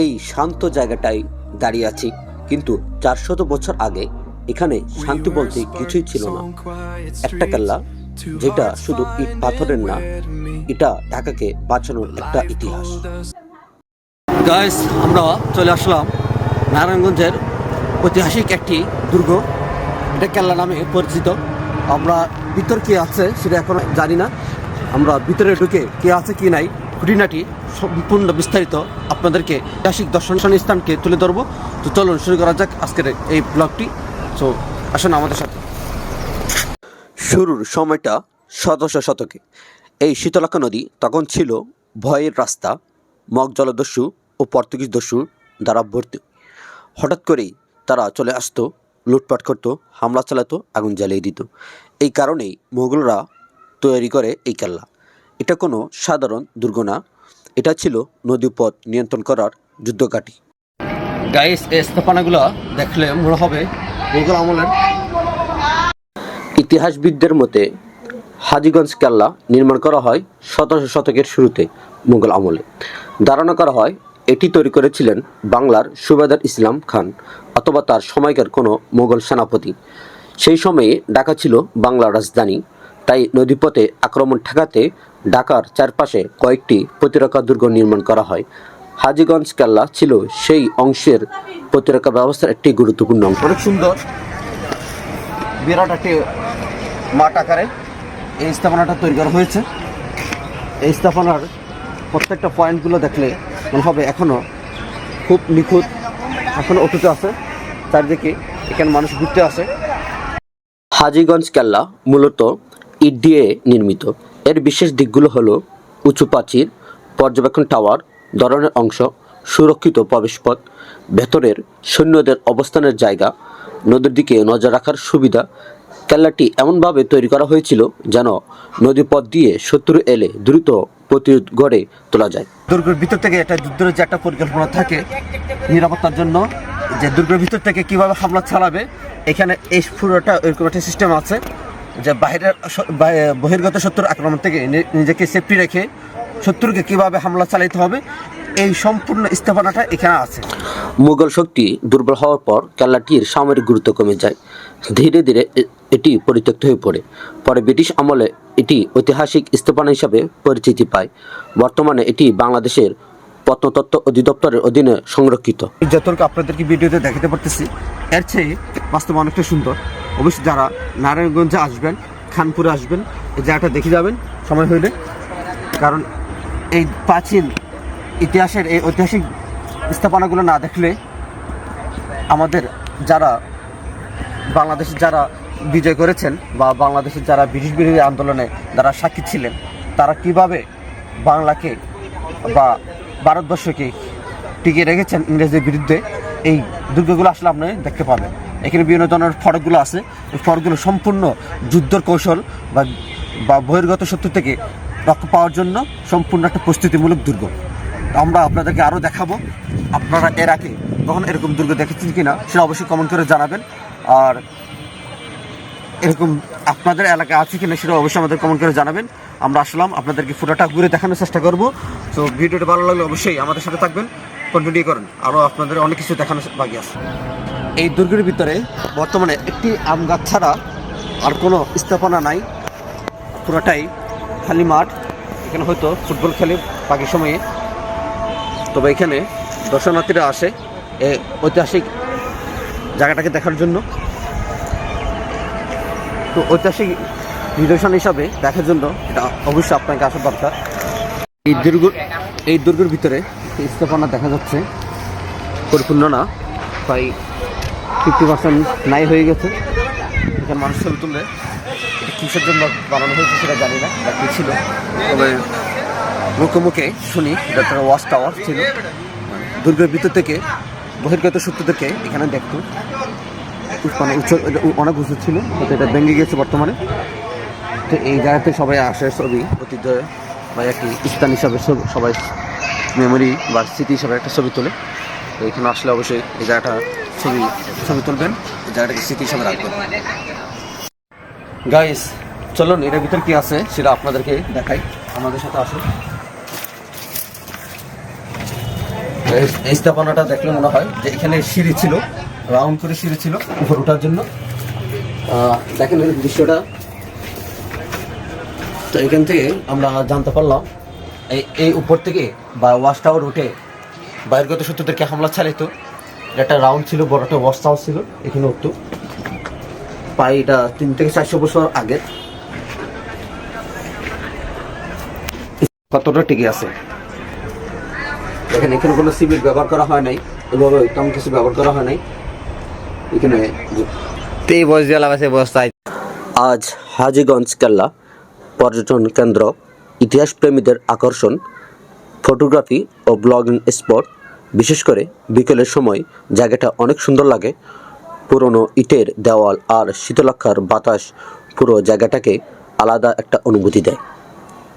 এই শান্ত জায়গাটায় দাঁড়িয়ে আছি, কিন্তু 400 বছর আগে এখানে শান্তি বলতে কিছুই ছিল না। একটা কেল্লা যেটা শুধু ইট পাথরের না, এটা ঢাকাকে বাঁচানোর একটা ইতিহাস। গাইস, আমরা চলে আসলাম নারায়ণগঞ্জের ঐতিহাসিক একটি দুর্গ, এটা কেল্লা নামে পরিচিত। আমরা ভিতর কি আছে সেটা এখনো জানি না। আমরা ভিতরে ঢুকে কি আছে কি নাই খুঁটিনাটি সম্পূর্ণ বিস্তারিত আপনাদেরকে ঐতিহাসিক দর্শনীয় স্থানকে তুলে ধরবো। তো চলুন শুরু করা যাক আজকের এই ব্লগটি। তো আসুন আমাদের সাথে। শুরুর সময়টা 1700 শতকে। এই শীতলক্ষা নদী তখন ছিল ভয়ের রাস্তা, মগ জলদস্যু ও পর্তুগিজ দস্যু দ্বারা ভর্তি। হঠাৎ করেই তারা চলে আসতো, লুটপাট করতো, হামলা চালাতো, আগুন জ্বালিয়ে দিত। এই কারণেই মোগলরা তৈরি করে এই কেল্লা। এটা কোনো সাধারণ দুর্গ না, এটা ছিল নদীপথ নিয়ন্ত্রণ করার যুদ্ধঘাঁটি। গাইস, এই স্থাপনাগুলো দেখলে মনে হবে মোগল আমলের। ইতিহাসবিদদের মতে হাজীগঞ্জ কেল্লা নির্মাণ করা হয় 1700 শতকের শুরুতে মোগল আমলে। ধারণা করা হয় এটি তৈরি করেছিলেন বাংলার সুবেদার ইসলাম খান অথবা তার সময়কার কোনো মোগল সেনাপতি। সেই সময়ে ঢাকা ছিল বাংলার রাজধানী, তাই নদীপথে আক্রমণ ঠেকাতে ঢাকার চারপাশে কয়েকটি প্রতিরক্ষা দুর্গ নির্মাণ করা হয়। হাজীগঞ্জ কেল্লা ছিল সেই অংশের প্রতিরক্ষা ব্যবস্থার একটি গুরুত্বপূর্ণ অংশ। অনেক সুন্দর, বিরাট একটি মাঠ আকারে এই স্থাপনাটা তৈরি করা হয়েছে। এই স্থাপনার প্রত্যেকটা পয়েন্টগুলো দেখলে মনে হবে এখনও খুব নিখুঁত, এখনও অটুট আছে। চারদিকে এখানে মানুষ ঘুরতে আসে। হাজীগঞ্জ কেল্লা মূলত ইট দিয়ে নির্মিত। এর বিশেষ দিকগুলো হলো উঁচু প্রাচীর, পর্যবেক্ষণ টাওয়ার ধরনের অংশ, সুরক্ষিত প্রবেশপথ, ভেতরের সৈন্যদের অবস্থানের জায়গা, নদীর দিকে নজর রাখার সুবিধা। কেল্লাটি এমনভাবে তৈরি করা হয়েছিল যেন নদীপথ দিয়ে শত্রু এলে দ্রুত প্রতিরোধ গড়ে তোলা যায়। দুর্গের ভিতর থেকে একটা যুদ্ধের যে একটা পরিকল্পনা থাকে নিরাপত্তার জন্য, যে দুর্গের ভিতর থেকে কীভাবে হামলা চালাবে, এখানে এই পুরোটা এরকম একটা সিস্টেম আছে যে বহির্গত শত্রুর আক্রমণ থেকে নিজেকে সেফটি রেখে শত্রুকে কীভাবে হামলা চালাতে হবে, এই সম্পূর্ণ স্থাপনাটা এখানে আছে। মুঘল শক্তি দুর্বল হওয়ার পর কেল্লাটির সামরিক গুরুত্ব কমে যায়। ধীরে ধীরে এটি পরিত্যক্ত হয়ে পড়ে। পরে ব্রিটিশ আমলে এটি ঐতিহাসিক স্থাপনা হিসাবে পরিচিতি পায়। বর্তমানে এটি বাংলাদেশের প্রত্নতত্ত্ব অধিদপ্তরের অধীনে সংরক্ষিত। যতটুকু আপনাদেরকে ভিডিওতে দেখাতে পারতেছি, এর চেয়ে বাস্তবে অনেকটা সুন্দর। অবশ্যই যারা নারায়ণগঞ্জে আসবেন, খানপুরে আসবেন, এই জায়গাটা দেখে যাবেন সময় হইলে। কারণ এই প্রাচীন ইতিহাসের এই ঐতিহাসিক স্থাপনাগুলো না দেখলে আমাদের যারা বাংলাদেশের যারা বিজয় করেছেন বা বাংলাদেশের যারা ব্রিটিশ বিরোধী আন্দোলনে যারা সাক্ষী ছিলেন, তারা কিভাবে বাংলাকে বা ভারতবর্ষকে টিকিয়ে রেখেছেন ইংরেজদের বিরুদ্ধে, এই দুর্গগুলো আসলে আপনি দেখতে পাবেন। এখানে বিভিন্ন ধরনের ফটকগুলো আছে। এই ফটকগুলো সম্পূর্ণ যুদ্ধের কৌশল বা বহির্গত শত্রু থেকে রক্ষা পাওয়ার জন্য সম্পূর্ণ একটা প্রস্তুতিমূলক দুর্গ। আমরা আপনাদেরকে আরও দেখাবো। আপনারা এর আগে কখন এরকম দুর্গ দেখেছেন কিনা সেটা অবশ্যই কমেন্ট করে জানাবেন। আর এরকম আপনাদের এলাকায় আছে কিনা সেটা অবশ্যই আমাদের কমেন্ট করে জানাবেন। আমরা আসলাম আপনাদেরকে পুরোটা ঘুরে দেখানোর চেষ্টা করব। তো ভিডিওটা ভালো লাগলে অবশ্যই আমাদের সাথে থাকবেন, কন্টিনিউ করেন, আরও আপনাদের অনেক কিছু দেখানো বাকি আছে। এই দুর্গের ভিতরে বর্তমানে একটি আম গাছ ছাড়া আর কোনো স্থাপনা নাই, পুরোটাই খালি মাঠ। এখানে হয়তো ফুটবল খেলে বাকি সময়ে, তবে এখানে দর্শনার্থীরা আসে এই ঐতিহাসিক জায়গাটাকে দেখার জন্য। তো ঐতিহাসিক নিদর্শন হিসাবে দেখার জন্য এটা অবশ্যই আপনাকে আসা দরকার। এই দুর্গের ভিতরে স্থাপনা দেখা যাচ্ছে পরিপূর্ণ না, প্রায় 50% নাই হয়ে গেছে। এখানে মানুষ ছবি তুললে এটা কিসের জন্য বানানো হয়েছে সেটা জানি না বা কী ছিল, তবে মুখে মুখে শুনি এটা একটা ওয়াচ টাওয়ার ছিল। দুর্গের ভিতর থেকে বহির্গত শত্রুদেরকে এখানে দেখতো, মানে অনেক উঁচু ছিল, হয়তো এটা ভেঙে গেছে বর্তমানে। তো এই জায়গাতে সবাই আসে ছবি ঐতিহ্য বা একটি স্থান হিসাবে সবাই মেমোরি বা স্মৃতি হিসাবে একটা ছবি তোলে। তো এখানে আসলে অবশ্যই এই জায়গাটা ছবি তুলবেন, এই জায়গাটাকে স্মৃতি হিসাবে রাখবেন। গাইস, চলুন এটার ভিতর কি আছে সেটা আপনাদেরকে দেখাই, আমাদের সাথে আসুন। এই স্থাপনাটা দেখলে মনে হয় যে এখানে সিঁড়ি ছিল, রাউন্ড করে সিঁড়ি ছিল উপর ওঠার জন্য। দেখেন এই দৃশ্যটা। তো এখান থেকে আমরা জানতে পারলাম এই উপর থেকে বা ওয়াচ টাওয়ার উঠে বহির্গত শত্রুদেরকে হামলা চালিত। একটা রাউন্ড ছিল, বড় একটা ওয়াচ টাওয়ার ছিল, এখানে উঠতো। প্রায় এটা 3 থেকে 400 বছর আগের। কতটা টিকে আছে দেখেন। এখানে কোনো সিমেন্ট ব্যবহার করা হয় নাই, এভাবে তেমন কিছু ব্যবহার করা হয় নাই এখানে। আজ হাজীগঞ্জ কেল্লা পর্যটন কেন্দ্র, ইতিহাস প্রেমীদের আকর্ষণ, ফটোগ্রাফি ও ব্লগিং স্পট। বিশেষ করে বিকেলের সময় জায়গাটা অনেক সুন্দর লাগে। পুরনো ইটের দেওয়াল আর শীতলক্ষার বাতাস পুরো জায়গাটাকে আলাদা একটা অনুভূতি দেয়।